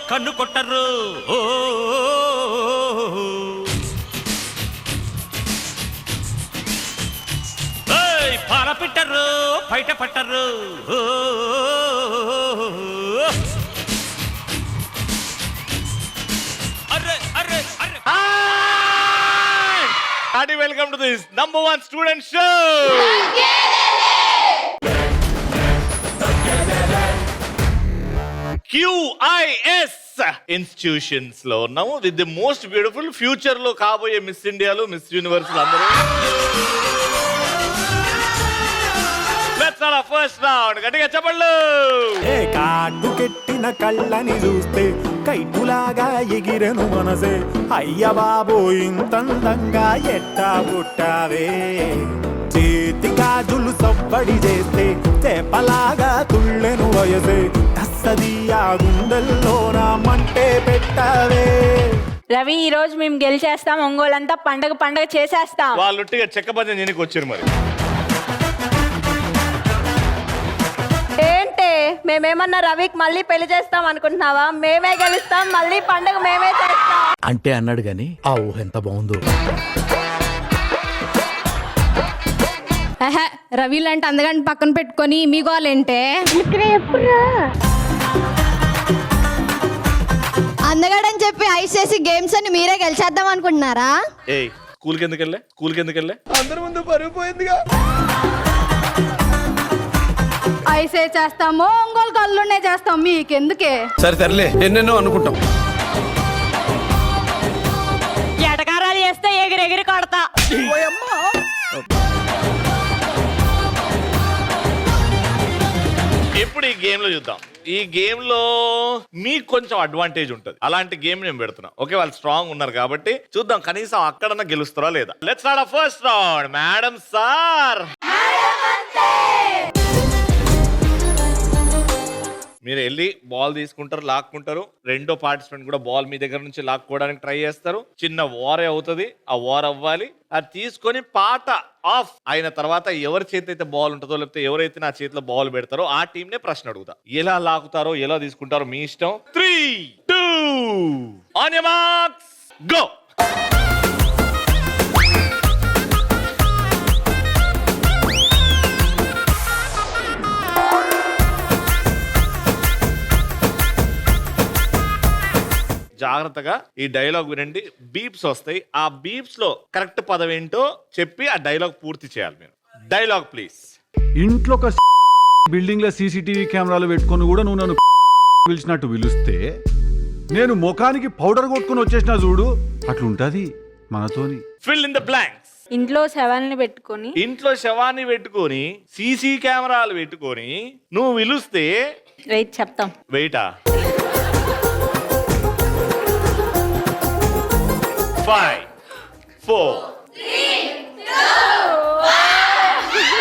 కన్ను కొట్టరు పాల పెట్టరు బయట పట్టరు అర్రే అర్రే అర్రే. Welcome to this #1 student show. QIS institutions లో ఉన్నాము with the most beautiful. Future లో కాబోయే మిస్ ఇండియాలు, మిస్ యూనివర్స్ అందరూ. ఫస్ట్ రౌండ్ గట్టిగా చెప్పళ్ళు. ఏ కాటు కెట్టిన కళ్ళని చూస్తే కైటులాగా ఎగిరెను మనసే. అయ్య బాబో ఇంతందంగా ఎట్టా పుట్టావే. చేతి గాజులు సవ్వడి చేస్తే చేపలాగా తుళ్ళెను వయసే. తస్సదియా గుండెల్లో నా మంటే పెట్టావే. రవి, ఈ రోజు మేము గెలిచేస్తాం. ఒంగోలంతా పండగ పండగ చేసేస్తాం. వాళ్ళు చెక్క పద్యం చేయడానికి వచ్చారు. మరి ఏంటి, మేమేమన్నా రవికి మళ్ళీ పెళ్లి చేస్తాం అనుకుంటున్నావా? మేమే గెలుస్తాం, మళ్ళీ పండగ మేమే చేస్తాం అంటే అన్నాడు గాని ఆ ఊహ ఎంత బాగుందో. రవి లాంటి అందగాని పక్కన పెట్టుకొని మీ గోలేంటే? అందగాడని చెప్పి ఐస్ చేసి గేమ్స్ అని మీరే గెలిచేద్దాం అనుకుంటున్నారా? ఏయ్, స్కూల్కి ఎందుకు వెళ్ళే? అందరి ముందు పరుగు పోయిందిగా. ఐసే చేస్తామో ఒంగోలు కళ్ళునే చేస్తాం, మీకెందుకే? సరే తరలే, ఎన్నెన్నో అనుకుంటాం. ఎటకారాలు చేస్తే ఎగిరెగిరి కొడతా. ఇప్పుడు ఈ గేమ్ లో చూద్దాం. ఈ గేమ్ లో మీకు కొంచెం అడ్వాంటేజ్ ఉంటుంది. అలాంటి గేమ్ నేను పెడుతున్నా. ఓకే, వాళ్ళు స్ట్రాంగ్ ఉన్నారు కాబట్టి చూద్దాం కనీసం అక్కడన్నా గెలుస్తారా లేదా. Let's start first round. Madam sir, మీరు వెళ్ళి బాల్ తీసుకుంటారు, లాక్కుంటారు. రెండో పార్టిసిపెంట్ కూడా బాల్ మీ దగ్గర నుంచి లాక్కోవడానికి ట్రై చేస్తారు. చిన్న వార్ అవుతుంది, ఆ వార్ అవ్వాలి. అది తీసుకొని పాట ఆఫ్ అయిన తర్వాత ఎవరి చేతి అయితే బాల్ ఉంటుందో, లేకపోతే ఎవరైతే నా చేతిలో బాల్ పెడతారో ఆ టీం నే ప్రశ్న అడుగుతా. ఎలా లాగుతారో, ఎలా తీసుకుంటారో మీ ఇష్టం. 3, 2, ఆన్ యువర్ మార్క్స్, గో. జాగ్రత్తగా ఈ డైలాగ్ వినండి. బీప్స్ వస్తాయి. ఆ బీప్స్ లో కరెక్ట్ పదం ఏంటో చెప్పి ఆ డైలాగ్ పూర్తి చేయాలి మీరు. Dialogue please. ఇంట్లో ఒక బిల్డింగ్ లో సీసీటీవీ కెమెరాలు పెట్టుకొని కూడా నువ్వు నన్ను పిలిచినట్టు పిలిస్తే నేను ముఖానికి పౌడర్ కొట్టుకుని వచ్చేసిన చూడు, అట్లుంటది మనతోని. Fill in the blanks. ఇంట్లో శవాన్ని పెట్టుకొని సీసీ కెమెరాలు పెట్టుకొని నువ్వు పిలుస్తే వెయిట్ చెప్తాం. వెయిటా? 5, 4, 3, 2, 1.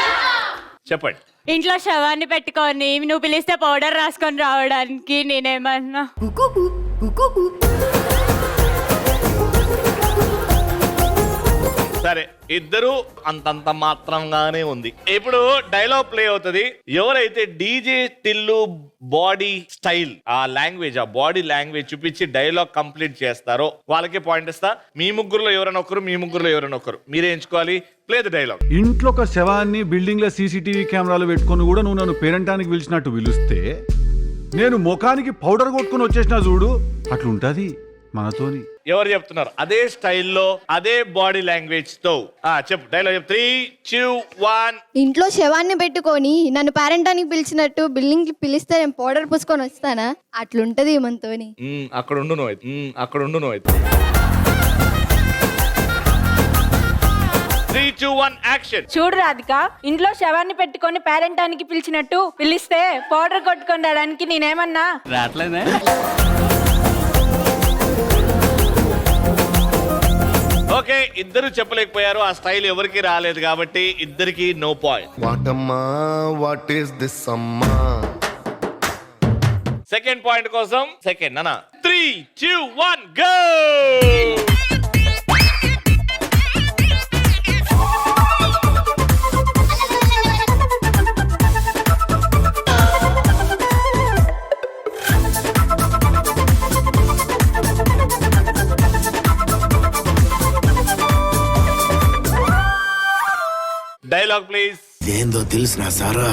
చెప్పండి. ఇంట్లో శవాన్ని పెట్టుకొని నువ్వు పిలిస్తే పౌడర్ రాసుకొని రావడానికి నేనేమన్నా? సరే, ఇద్దరు అంతంత మాత్రంగానే ఉంది. ఇప్పుడు డైలాగ్ ప్లే అవుతుంది. ఎవరైతే డీజే టిల్లు బాడీ స్టైల్, ఆ లాంగ్వేజ్, ఆ బాడీ లాంగ్వేజ్ చూపించి డైలాగ్ కంప్లీట్ చేస్తారో వాళ్ళకి పాయింట్ ఇస్తా. మీ ముగ్గురులో ఎవరైనా ఒకరు మీరే ఎంచుకోవాలి. Play the dialogue. ఇంట్లో ఒక శవాన్ని బిల్డింగ్ లో సీసీటీవీ కెమెరాలు పెట్టుకొని కూడా నువ్వు నన్ను పేరంటానికి పిలిచినట్టు పిలిస్తే నేను ముఖానికి పౌడర్ కొట్టుకుని వచ్చేసిన చూడు, అట్లుంటది మనతోని. ఎవరు చెప్తున్నారు? అదే స్టైల్లో, అదే బాడీ లాంగ్వేజ్ తో చెప్పు డైలాగ్. 3, 2, 1. ఇంట్లో శవాన్ని పెట్టుకొని నన్ను పేరెంటానికి పిలిచినట్టు బిల్డింగ్ పిలిస్తే నేను పౌడర్ పూసుకొని వస్తానా? అట్లుంటది మనతోని. అక్కడ ఉండు నువ్వు అయితే. 3, 2, 1 యాక్షన్. చూడు రాధిక, ఇంట్లో శవాన్ని పెట్టుకొని పేరెంటానికి పిలిచినట్టు పిలిస్తే పౌడర్ కొట్టుకొని రావడానికి నేనేమన్నా? రాట్లేదే. ఓకే, ఇద్దరు చెప్పలేకపోయారు. ఆ స్టైల్ ఎవరికి రాలేదు కాబట్టి ఇద్దరికి నో పాయింట్. వాటమ్మా, వాట్ ఈస్ దిస్ అమ్మా? సెకండ్ పాయింట్ కోసం సెకండ్ అన్న. 3, 2, 1 గో. Dialogue please. ఏందో తెలిసిన సారా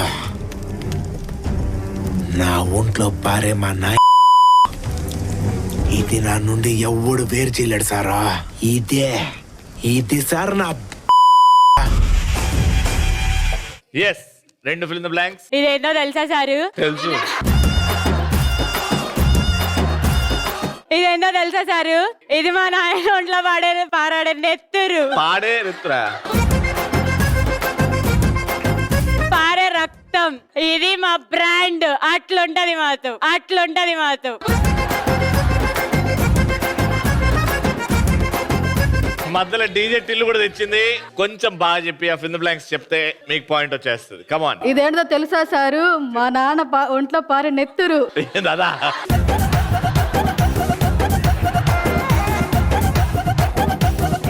నా ఒంట్లో పారే మా నాయ ఇది నా నుండి ఎవడు వేరు చేయలేడు సారా. ఇది సార్ నా yes, 2 fill in the blanks. ఇదేంటో తెలుసా సారు? తెలుసు. ఇదేంటో తెలుసా సారు? ఇది మా నాయన ఒంట్లో పారాడే నెత్తురు, పాడే రుత్రా. పారే రక్తం. ఇది మా బ్రాండ్. అట్లుంటది మాతో. మధ్యలో డీజే టిల్లు కూడా తెచ్చింది. కొంచెం బాగా చెప్పి ఆ ఫిల్ ఇన్ ద బ్లాంక్స్ చెప్తే మీకు పాయింట్ వచ్చేస్తుంది. కమాన్. ఇదేంటో తెలుసా సారు? మా నాన్న ఒంట్లో పారే నెత్తురు. దాదా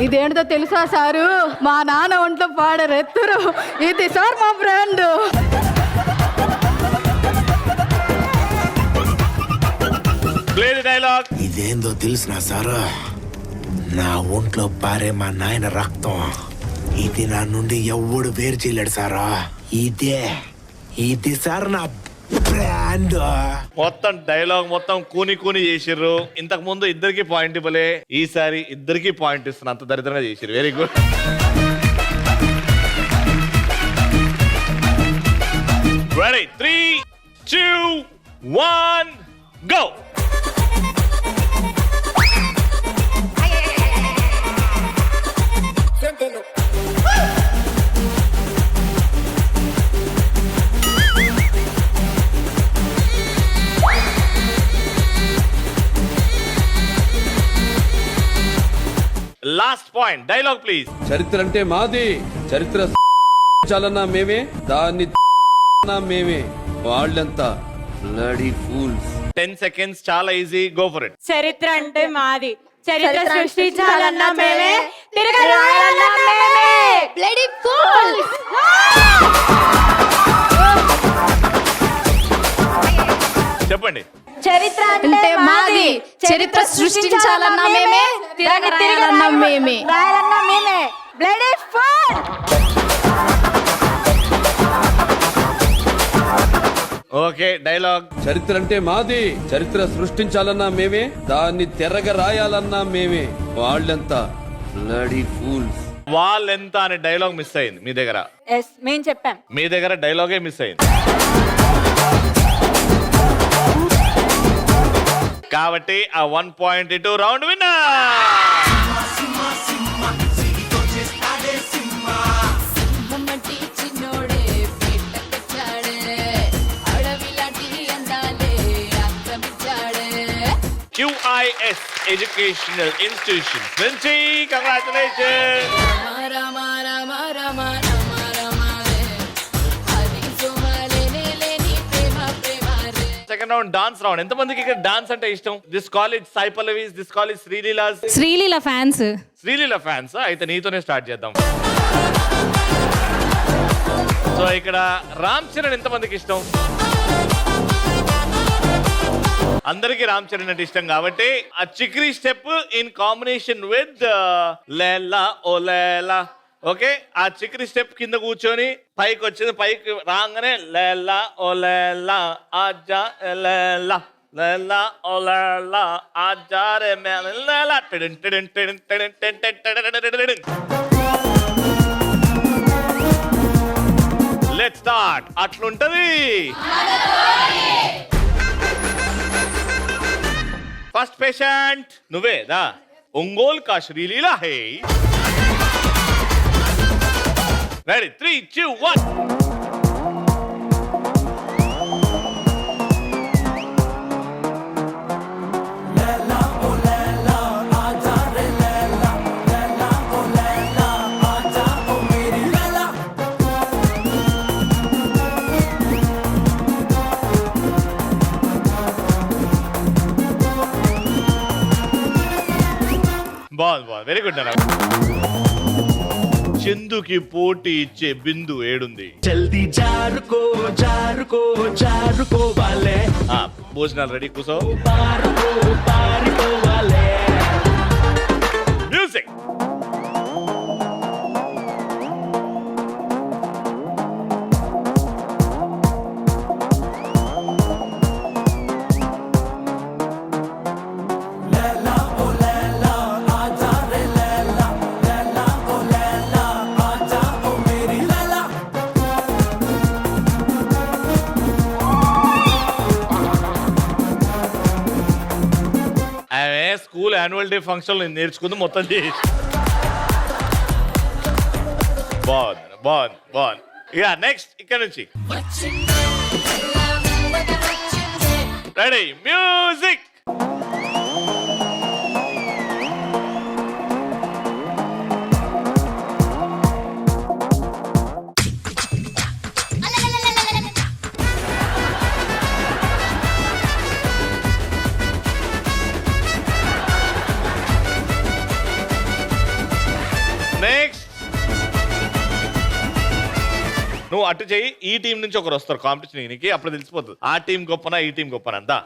ఇదేంటో తెలుసా సారు? మా నాన్న ఒంట్లో పాడే నెత్తురు. ఇది సార్ మా బ్రాండ్. Play the dialogue. ఇదేందో తెలిసిన సారా నా ఒంట్లో పారే మా నాయన రక్తం ఇది నా నుండి ఎవడు వేరు చేయలేడు సారా. ఇది సార్ నా బ్రాండ్. మొత్తం డైలాగ్ మొత్తం కూని చేసిర్రు. ఇంతకు ముందు ఇద్దరికి పాయింట్ ఇవ్వలే, ఈసారి ఇద్దరికి పాయింట్ ఇస్తున్నా. అంత దరిద్రంగా చేసిర్రు. Very good. Ready, 3, 2, 1 go. Last point dialogue please. చరిత్ర అంటే మాది, చరిత్ర చాలన్నా మేమే, దాన్ని మేమే, వాళ్ళంతా బ్లడీ ఫూల్స్. 10 seconds, చాలా ఈజీ. Go for it. చరిత్ర అంటే మాది, చరిత్ర సృష్టించాలన్నా మేమే, తిరగరాయాలన్నా మేమే. Bloody fool. చెప్పండి. చరిత్ర అంటే మాది, చరిత్ర సృష్టించాలన్నా మేమే, తిరగరాయాలన్నా మేమే. Bloody fool. Okay, dialogue. చరిత్ర అంటే మాది, చరిత్ర సృష్టించాలన్నా మేమే, దాన్ని తెరగ రాయాలన్నా మేమే, వాళ్ళంతా బ్లడీ ఫూల్స్. వాళ్ళెంత అనే డైలాగ్ మిస్ అయింది మీ దగ్గర. ఎస్, మేము చెప్పాం. మీ దగ్గర డైలాగే మిస్ అయింది. కాబట్టి ఆ 1 point ఇటు round winner. QIS educational institutions నుంచి congratulation. Second round dance round. ఎంతమందికి ఇక్కడ డాన్స్ అంటే ఇష్టం? This college Sai Pallavis, this college Sreeleela fans. Sreeleela fans. అయితే నీతోనే స్టార్ట్ చేద్దాం. సో ఇక్కడ రామ్ చరణ్ ఎంతమందికి ఇష్టం? అందరికి రామ్ చరణ్ అంటే ఇష్టం కాబట్టి ఆ చిక్రీ స్టెప్ ఇన్ కాంబినేషన్ విత్ లేలా ఓ లేలా. ఓకే, ఆ చిక్రీ స్టెప్ కింద కూర్చొని పైకి వచ్చింది, పైకి రాగానే లేలా ఓ లేలా ఆజా లేలా లేలా ఓ లేలా ఆజా రే లేలా. Let's start. అట్లుంటది. ఫస్ట్ పేషెంట్ నువ్వే దా. ఒంగోల్ కా శ్రీలీల హే. రెడీ, 3, 2, 1. బాగుంది, వెరీ గుడ్ అన్న. చందుకి పోటీ ఇచ్చే బిందు ఏడుంది? జల్దీ జారుకో జారుకో జారుకోవాలే. భోజనాలు రెడీ, కూసో. మ్యూజిక్. యాన్యువల్ డే ఫంక్షన్ లో నేర్చుకుంది మొత్తం చేసి. బాగుంది. ఇక నెక్స్ట్ ఇక్కడ నుంచి రెడీ మ్యూజిక్. నెక్స్ట్ నువ్వు అటు చెయ్యి, ఈ టీం నుంచి ఒకరు వస్తారు కాంపిటీషన్ నీకు, అప్పుడు తెలిసిపోతుంది ఆ టీం గొప్పనా ఈ టీం గొప్పనా అంతా.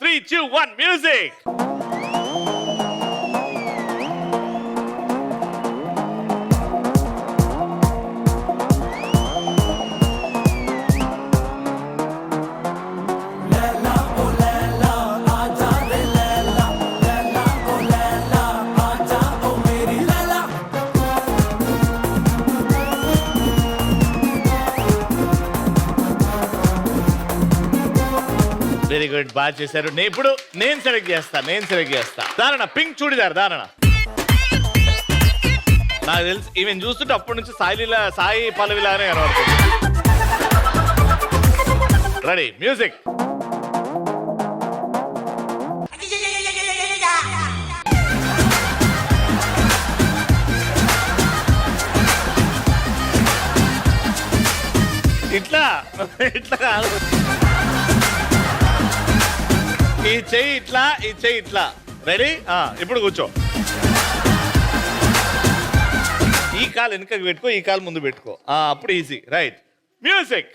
3, 2, 1 మ్యూజిక్. వెరీ గుడ్, బాగా చేశారు. ఇప్పుడు నేను సెలెక్ట్ చేస్తా. ధారణ పింక్ చూడిదారు ధారణ. నాకు తెలుసు ఈవెన్ చూస్తుంటే అప్పటి నుంచి సాయి పల్లవిలానే కనబడుతుంది. Ready music. ఇట్లా కాదు, ఈ చెయ్యి ఇట్లా. రెడీ, ఇప్పుడు కూర్చో. ఈ కాలు వెనుకకి పెట్టుకో, ఈ కాలు ముందు పెట్టుకో, అప్పుడు ఈజీ. Right music.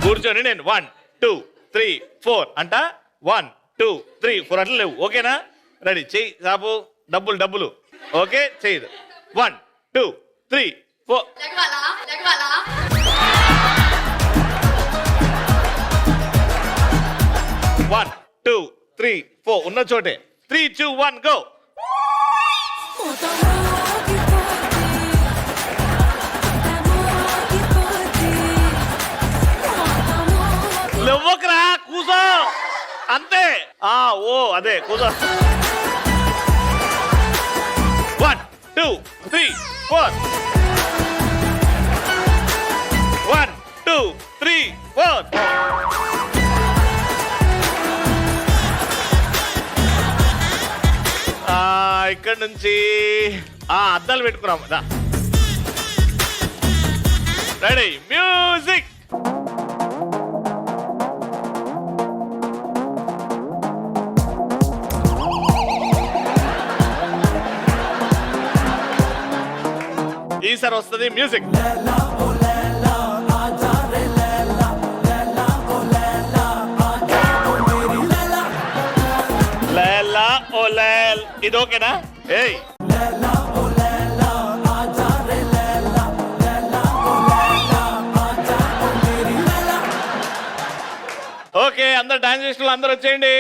కూర్చొని నేను 1, 2, 3, 4 అంట. 1, 2, 3, 4 అట్లా లేవు. ఓకేనా? రెడీ, చెయ్యి సాపు. డబ్బులు. ఓకే, చెయ్యి. 1, 2, 3, 4. 1, 2, 3, 4 ఉన్న చోటే. 3, 2, 1 గో. లేవకరా, కూసో అంతే. అదే కూసో. 1, 2, 3, 4. 1, 2, 3, 4. ఇక్కడ నుంచి అద్దాలు పెట్టుకున్నాం. Ready music. ఈసారి వస్తుంది మ్యూజిక్. లేలా ఓ లేల్, ఇది ఓకేనా? ఏయ్ ఓకే, అందరు డాన్స్ చేసిన అందరూ వచ్చేయండి.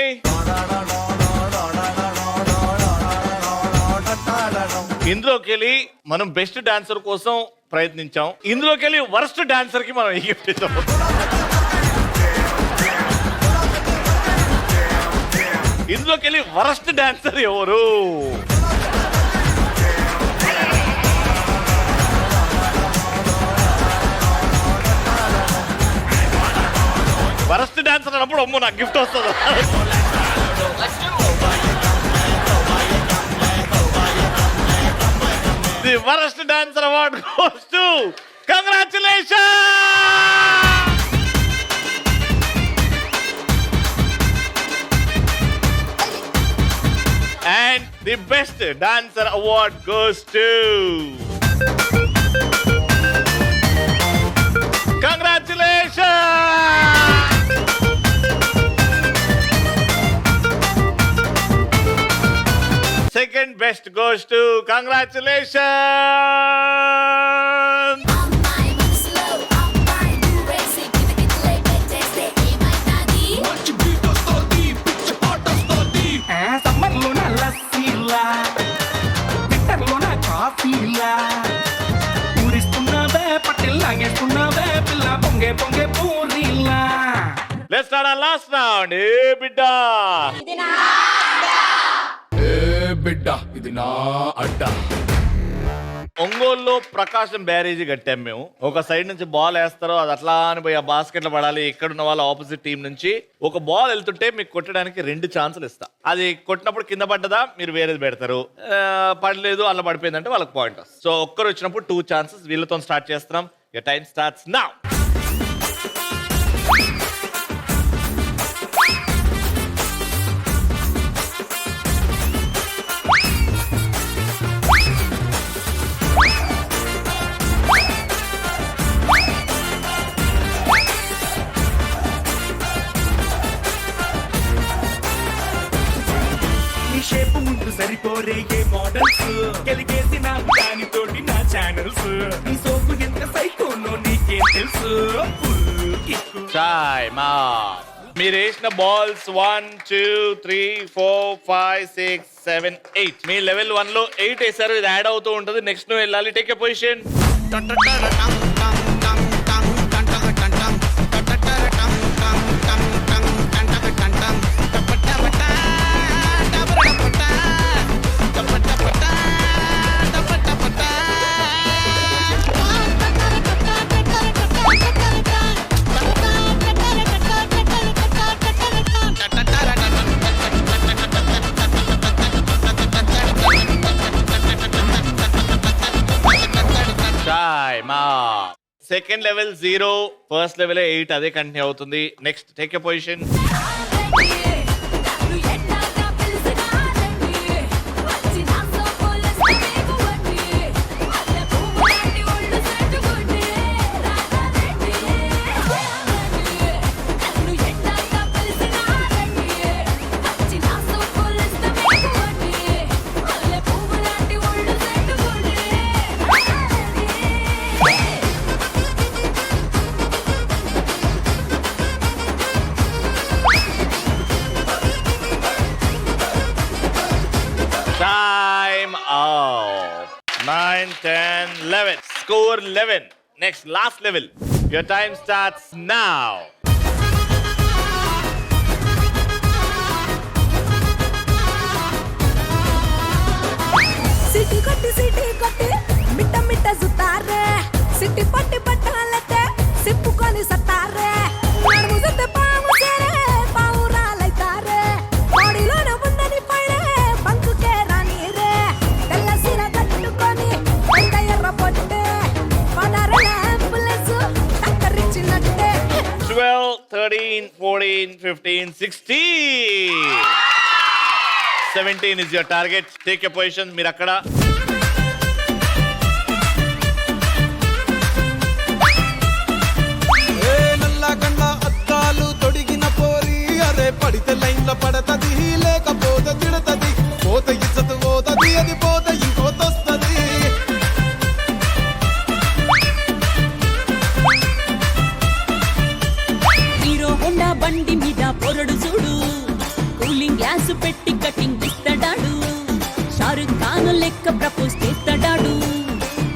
ఇందులోకి వెళ్ళి మనం బెస్ట్ డాన్సర్ కోసం ప్రయత్నించాం. ఇందులోకి వెళ్ళి వర్స్ట్ డాన్సర్ కి మనం ఈ గిఫ్ట్ ఇస్తాం. ఇందులోకి వెళ్ళి వరస్ట్ డాన్సర్ ఎవరు? వరస్ట్ డాన్సర్ అన్నప్పుడు అమ్మో నాకు గిఫ్ట్ వస్తుంది. The worst dancer award goes to, congratulation. And the best dancer award goes to, congratulations. Second best goes to, congratulations. ఊరిస్తున్నా let's start our last round. ఏ బిడ్డ ఇది నా అడ్డా. ఒంగోలులో ప్రకాశం బ్యారేజీ కట్టాం మేము. ఒక సైడ్ నుంచి బాల్ వేస్తారో అది అట్లా అని పోయి ఆ బాస్కెట్ లో పడాలి. ఇక్కడున్న వాళ్ళ ఆపోజిట్ టీం నుంచి ఒక బాల్ వెళ్తుంటే మీకు కొట్టడానికి 2 ఛాన్సులు ఇస్తా. అది కొట్టినప్పుడు కింద పడ్డదా మీరు వేరేది పెడతారు, పడలేదు అలా పడిపోయిందంటే వాళ్ళకి పాయింట్ వస్తుంది. సో ఒక్కరు వచ్చినప్పుడు 2 ఛాన్సెస్. వీళ్ళతో స్టార్ట్ చేస్తున్నాం. your time starts now. Shape ముందు సరిపోరే ఏ మోడల్స్ కలిగేసిన దానితోటి నా ఛానల్స్. నీ సోపు ఎంత సైకోనో నీకేం తెలుసు. టైమ్ మీరు వేసిన బాల్స్ 1 2 3 4 5 6 7 8. మీ లెవెల్ 1 లో 8 వేసారు. ఇది యాడ్ అవుతూ ఉంటుంది. నెక్స్ట్ నువ్వు వెళ్ళాలి. Take a position. Second level 0, first level 8. అదే కంటిన్యూ అవుతుంది. Next take a position. Time out. 9, 10, 11. Score 11. Next, last level. Your time starts now. City కొట్టి మిట్ట మిట్ట సుతారే. సిటీ పట్టి పట్టాలతే సిప్పుకొని సత్తారే. నడుము సుత్తే పాము చేరే పావురాలైతారే. బాడీలోన ఉండని పైడే బంకుకే రానీరే. తెల్ల సిర కట్టుకొని పెద్ద ఎర్ర పొట్టే పదరల ambulance టక్కరిచ్చినట్టే. 12, 13, 14, 15, 16. 17 is your target. Take your position. మీరు అక్కడ. నల్లగండ అద్దాలు తొడిగిన పోరి. అరే పడితే లైన్ లో పడతది, లేకపోతే తిడతది. పోత ఇచ్చదు పోతది, అది పోత ఇంకోతొస్తది. హీరో హోండా బండి మీద పొరడు చూడు. కూలింగ్ గ్లాస్ పెట్టి కటింగ్ ఇస్తాడాడు. షారుఖ్ ఖాన్ లెక్క ప్రపోజ్ చేస్తాడాడు.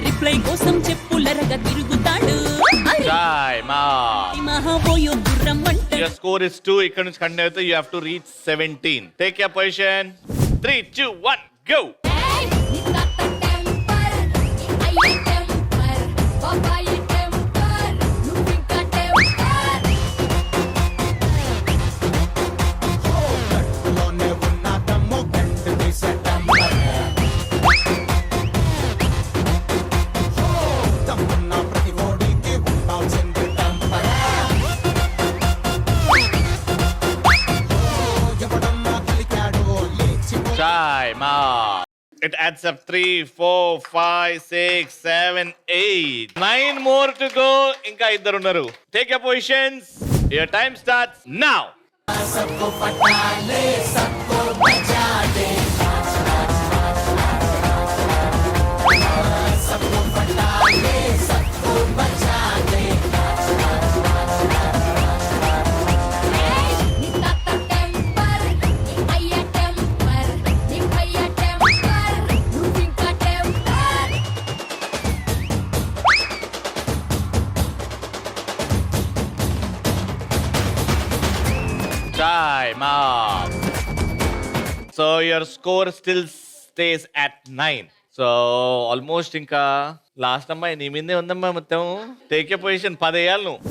రిప్లై కోసం చెప్పులరగా తిరుగుతాడు. Time out. మహాబోయో గుర్రం అంటే. Your score is 2. ఇక్కడ నుంచి కంటిన్యూ అవుతే you have to reach 17. Take your position. 3, 2, 1, go. Time out. It adds up 3, 4, 5, 6, 7, 8. 9 more to go. ఇంకా ఇద్దరు ఉన్నారు. Take your positions. Your time starts now. Time up. So your score still stays at 9. So almost ఇంకా last అమ్మాయి నీ మీదే ఉందమ్మా మొత్తం. Take a position 10 వేయాలి నువ్వు.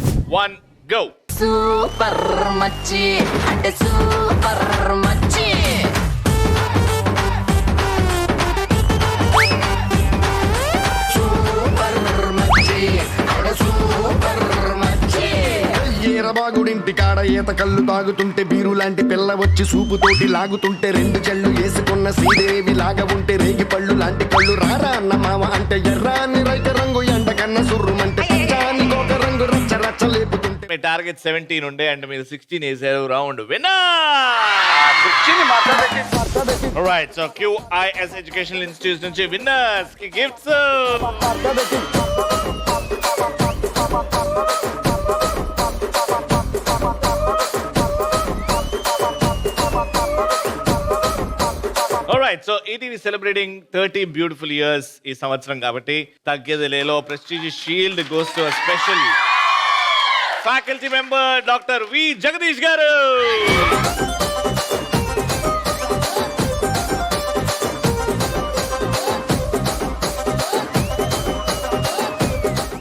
1 go. సూపర్ మచ్చి అంటే సూపర్ మచ్చి ఈరబాగుడింటి కాడ ఈత కళ్ళు తాగుతుంటే బీరు లాంటి పిల్ల వచ్చి సూపుతోటి లాగుతుంటే 2 చెళ్ళు వేసుకున్న శ్రీదేవి లాగా ఉంటే రేగి పళ్ళు లాంటి కళ్ళు రారా అన్న మామ అంటే ఎర్రాని రైత రంగు ఎండ కన్న సుర్రుమంటే పచ్చాని కోక రంగు రచ్చ రచ్చ లేపుతుంటే. మీ టార్గెట్ 17 ఉండే అండ్ మీరు 16 వేసారు. Round winner. Alright, so QIS Educational Institute నుంచి విన్నర్స్ కి gifts. Alright, so ETV celebrating 30 beautiful years ఈ సంవత్సరం కాబట్టి తగ్గేది లేలో prestigious shield goes to a special faculty member Dr. V. Jagadish గారు.